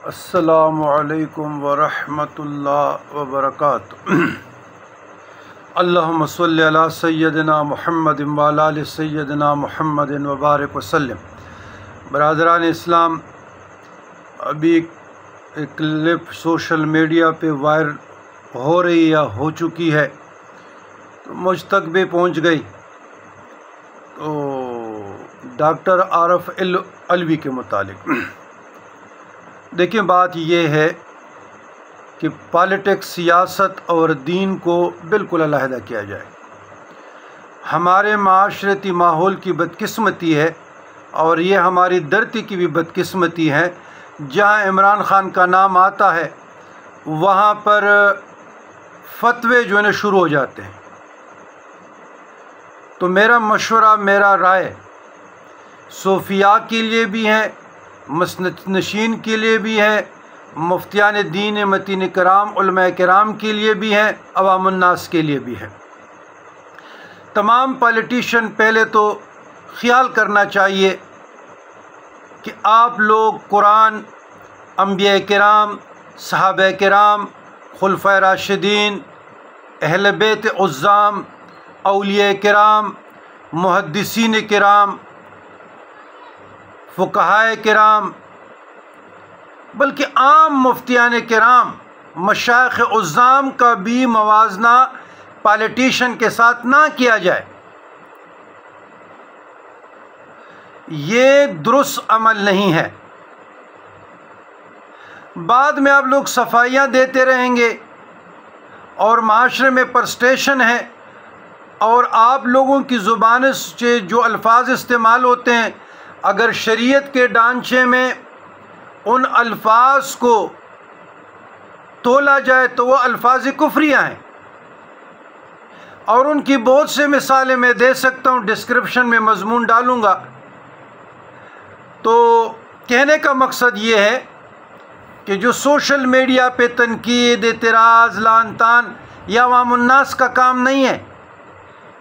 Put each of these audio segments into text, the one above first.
अस्सलामु अलैकुम वरहमतुल्लाहि वबरकातुहू। अल्लाहुम्मा सल्लि अला सय्यदिना मुहम्मदिन व अला आलि सय्यदिना मुहम्मदिन व बारिक वसल्लम। बरादरान इस्लाम, अभी एक क्लिप सोशल मीडिया पे वायरल हो रही या हो चुकी है, तो मुझ तक भी पहुंच गई। तो डॉक्टर आरफ अलवी के मुतालिक देखिए, बात ये है कि पॉलिटिक्स, सियासत और दीन को बिल्कुल अलहदा किया जाए। हमारे माशरती माहौल की बदकिस्मती है और ये हमारी धरती की भी बदकिस्मती है। जहाँ इमरान ख़ान का नाम आता है वहाँ पर फतवे जो है ना शुरू हो जाते हैं। तो मेरा मशवरा, मेरा राय सूफिया के लिए भी है, मसनद-नशीन के लिए भी है, मुफ्तियान दीन मतीन कराम, उलमा कराम के लिए भी है, अवामुन्नास के लिए भी है। तमाम पॉलिटिशियन पहले तो ख्याल करना चाहिए कि आप लोग कुरान, अंबिया किराम, सहाबा किराम, खुलफाए राशिदीन, अहले बैत उज़्ज़ाम, औलिया किराम, मुहद्दिसीन किराम, फ़ुक़हाए किराम, बल्कि आम मुफ्तियान किराम, मशाइख़ उज़्ज़ाम का भी मवाजना पॉलिटिशियन के साथ ना किया जाए। ये दुरुस्त अमल नहीं है। बाद में आप लोग सफाइयाँ देते रहेंगे और माशरे में प्रस्टेशन है और आप लोगों की ज़ुबान से जो अल्फाज इस्तेमाल होते हैं, अगर शरीयत के ढांचे में उन अल्फाज को तोला जाए तो वो अल्फाज कुफ्रियाँ हैं और उनकी बहुत से मिसालें मैं दे सकता हूँ, डिस्क्रिप्शन में मज़मून डालूँगा। तो कहने का मकसद ये है कि जो सोशल मीडिया पे तनकीद, एतराज़, लान तान, यह अवामुन्नास का काम नहीं है।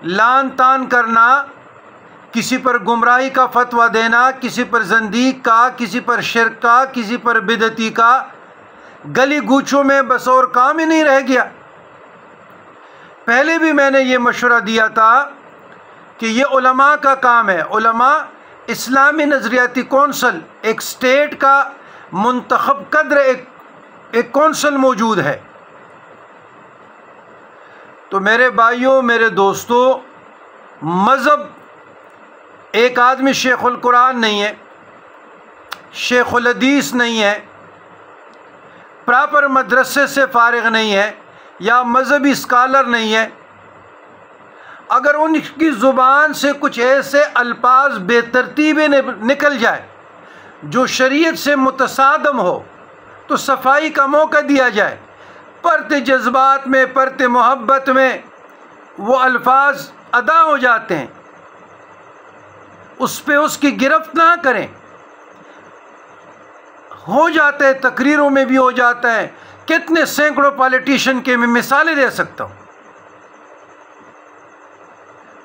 लान तान करना, किसी पर गुमराही का फतवा देना, किसी पर ज़ंदीक का, किसी पर शिर्क का, किसी पर बिदती का, गली गूचों में बस और काम ही नहीं रह गया। पहले भी मैंने ये मशवरा दिया था कि ये उलमा का काम है। उलमा, इस्लामी नज़रियाती कौंसल, एक स्टेट का मुंतखब कद्र एक कौंसल मौजूद है। तो मेरे भाइयों, मेरे दोस्तों, मज़हब, एक आदमी शेखुल कुरान नहीं है, शेखुल हदीस नहीं है, प्रॉपर मदरसे से फ़ारिग नहीं है या मज़हबी स्कॉलर नहीं है, अगर उनकी ज़ुबान से कुछ ऐसे अल्फाज बेतरतीबे निकल जाए जो शरीयत से मुतसादम हो, तो सफाई का मौका दिया जाए। परते जज्बात में, परते मोहब्बत में वो अल्फाज अदा हो जाते हैं, उस पर उसकी गिरफ्त ना करें। हो जाता है, तकरीरों में भी हो जाता है। कितने सैकड़ों पॉलिटिशियन के मैं मिसालें दे सकता हूँ।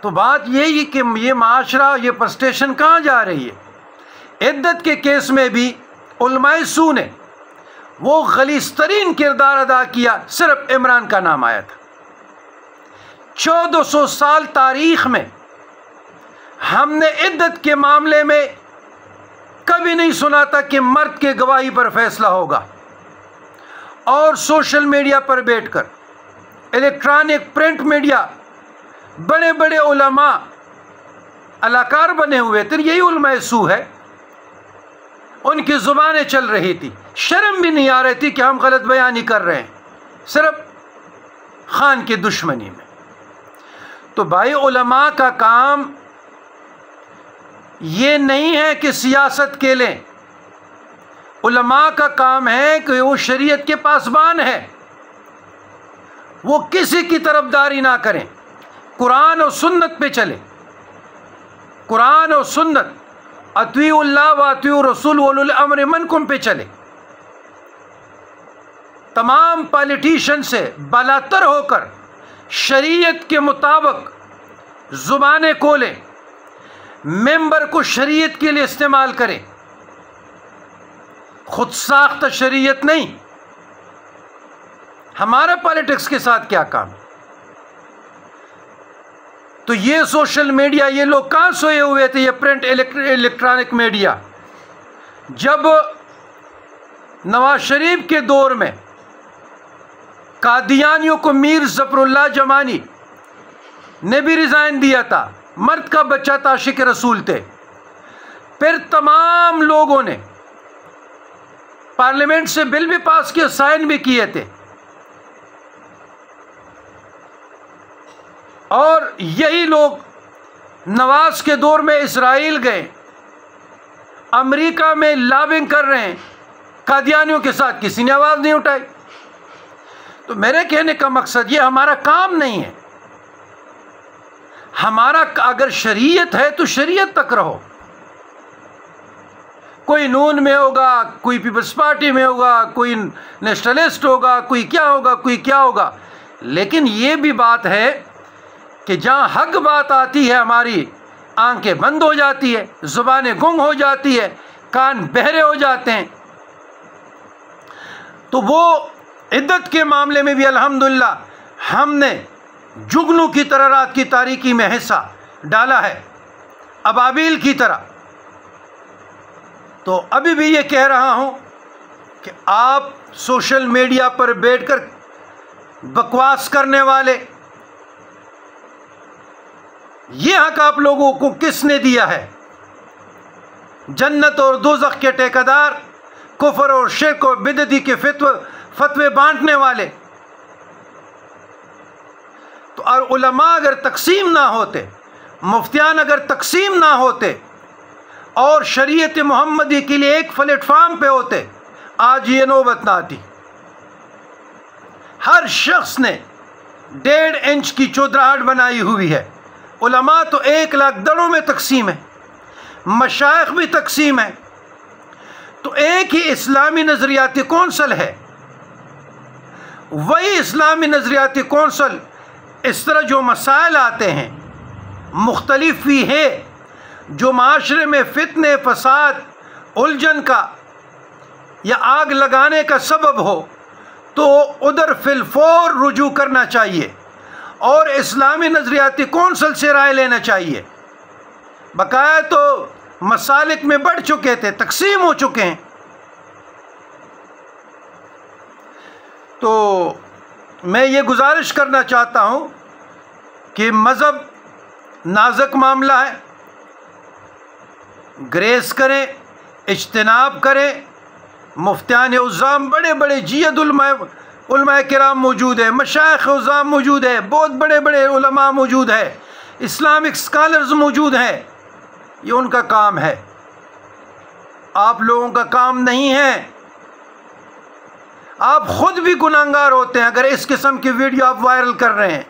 तो बात यही कि ये माशरा, ये प्रस्टेशन कहाँ जा रही है। इद्दत के केस में भी उलमाए सू ने वो गलीज़तरीन किरदार अदा किया, सिर्फ इमरान का नाम आया था। 1400 साल तारीख़ में हमने इद्दत के मामले में कभी नहीं सुना था कि मर्द के गवाही पर फैसला होगा। और सोशल मीडिया पर बैठकर, इलेक्ट्रॉनिक प्रिंट मीडिया, बड़े बड़े उलमा अलाकार बने हुए थे, यही उलमाए सू है, उनकी ज़ुबानें चल रही थी। शर्म भी नहीं आ रही थी कि हम गलत बयानी कर रहे हैं, सिर्फ खान की दुश्मनी में। तो भाई, उलमा का काम ये नहीं है कि सियासत के लें। उलमा का काम है कि वो शरीयत के पासबान है, वो किसी की तरफदारी ना करें, कुरान और सुन्नत पे चले। कुरान और सुन्नत, अतीउल्लाह व अतीउ रसूल व उलुल अम्र मिनकुम पे चले। तमाम पॉलिटिशियन से बालातर होकर शरीयत के मुताबिक ज़ुबानें खोलें, मेंबर को शरीयत के लिए इस्तेमाल करें। खुद साख्त शरीयत नहीं। हमारा पॉलिटिक्स के साथ क्या काम? तो ये सोशल मीडिया, ये लोग कहाँ सोए हुए थे? ये प्रिंट इलेक्ट्रॉनिक मीडिया। जब नवाज शरीफ के दौर में कादियानियों को मीर ज़फरुल्लाह जमानी ने भी रिज़ाइन दिया था, मर्द का बच्चा था, आशिक रसूल थे। फिर तमाम लोगों ने पार्लियामेंट से बिल भी पास किए, साइन भी किए थे। और यही लोग नवाज के दौर में इसराइल गए, अमेरिका में लॉबिंग कर रहे हैं, कादियानियों के साथ किसी ने आवाज़ नहीं उठाई। तो मेरे कहने का मकसद ये, हमारा काम नहीं है। हमारा अगर शरीयत है तो शरीयत तक रहो। कोई नून में होगा, कोई पीपल्स पार्टी में होगा, कोई नेशनलिस्ट होगा, कोई क्या होगा, कोई क्या होगा। लेकिन ये भी बात है कि जहाँ हक बात आती है हमारी आंखें बंद हो जाती है, ज़ुबानें गुंग हो जाती है, कान बहरे हो जाते हैं। तो वो इद्दत के मामले में भी अल्हम्दुलिल्लाह हमने जुगनू की तरह रात की तारीकी में हिस्सा डाला है, अबाबिल की तरह। तो अभी भी ये कह रहा हूँ कि आप सोशल मीडिया पर बैठकर बकवास करने वाले, ये हक आप लोगों को किसने दिया है? जन्नत और दोज़ख के ठेकेदार, कुफर और शिर्क और बिदअती के फतवे बांटने वाले। तो और उलमा अगर तकसीम ना होते, मुफ्तियान अगर तकसीम ना होते और शरीयत मोहम्मदी के लिए एक प्लेटफार्म पे होते, आज ये नौबत ना आती। हर शख्स ने 1.5 इंच की चौधराहट बनाई हुई है। उलमा तो 1 लाख दड़ों में तकसीम है, मशाइख भी तकसीम है। तो एक ही इस्लामी नज़रियाती कौंसल है, वही इस्लामी नज़रियाती कौंसल इस तरह जो मसाइल आते हैं मुख्तलिफ ही है, जो माशरे में फितने, फसाद, उलझन का या आग लगाने का सबब हो, तो उधर फिलफौर रुजू करना चाहिए और इस्लामी नज़रियाती कौंसल से राय लेना चाहिए। बकाया तो मसालिक में बढ़ चुके थे, तकसीम हो चुके हैं। तो मैं ये गुजारिश करना चाहता हूँ कि मज़हब नाजुक मामला है, ग्रेस करें, इज्तिनाब करें। मुफ्तियान उज़्ज़ाम, बड़े बड़े जियद उलमा किराम मौजूद है, मशाइख उज़्ज़ाम मौजूद है, बहुत बड़े बड़े उलमा मौजूद है, इस्लामिक स्कॉलर्स मौजूद हैं। ये उनका काम है, आप लोगों का काम नहीं है। आप खुद भी गुनाहगार होते हैं अगर इस किस्म की वीडियो आप वायरल कर रहे हैं।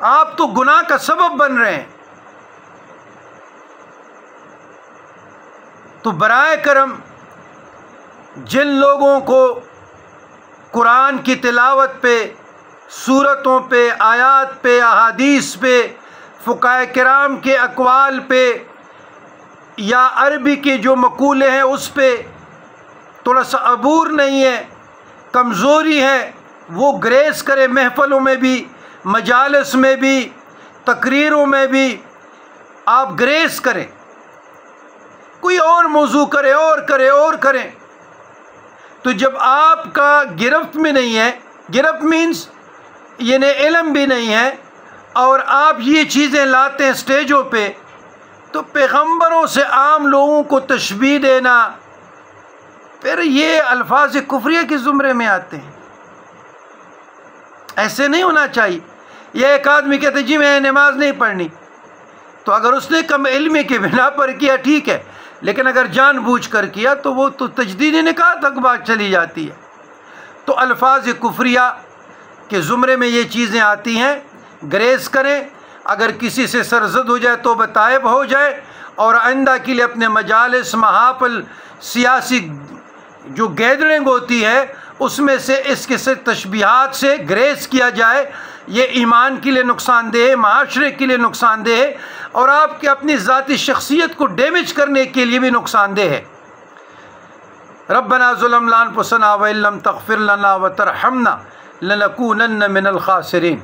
आप तो गुनाह का सबब बन रहे हैं। तो बराए करम जिन लोगों को कुरान की तिलावत पे, सूरतों पे, आयात पे, अहादीस पे, फ़ुक़हा किराम के अक़वाल पे या अरबी के जो मक़ूले हैं उस पे थोड़ा सा अबूर नहीं है, कमज़ोरी है, वो ग्रेस करे। महफ़लों में भी, मजालिस में भी, तकरीरों में भी आप ग्रेस करें। कोई और मौजू करे और करे और करें। तो जब आपका गिरफ्त में नहीं है, गिरफ्त मीन्स यानी इल्म भी नहीं है, और आप ये चीज़ें लाते हैं स्टेजों पे, तो पैगम्बरों से आम लोगों को तशबीह देना, फिर ये अल्फाज कुफ्रिया के ज़ुमरे में आते हैं। ऐसे नहीं होना चाहिए। यह एक आदमी कहते जी मैं नमाज नहीं पढ़नी, तो अगर उसने कम इल्मी के बिना पर किया ठीक है, लेकिन अगर जानबूझ कर किया तो वो तो तजदीद निकाह तक बात चली जाती है। तो अल्फाज कुफ्रिया के ज़ुमरे में ये चीज़ें आती हैं, ग्रेस करें। अगर किसी से सरजद हो जाए तो बतायब हो जाए, और आइंदा के लिए अपने मजालिस, महाफिल, सियासी जो गैदरिंग होती है उसमें से इस किस्म तशबीहात से ग्रेस किया जाए। ये ईमान के लिए नुकसानदेह है, माशरे के लिए नुकसानदेह है, और आपके अपनी ज़ाती शख्सियत को डैमेज करने के लिए भी नुकसानदेह है। रब्बना ज़ुलमना अनफुसना व इल्लम तग़फ़िर लना व तरहमना लनकूनन्न मिनल ख़ासिरीन।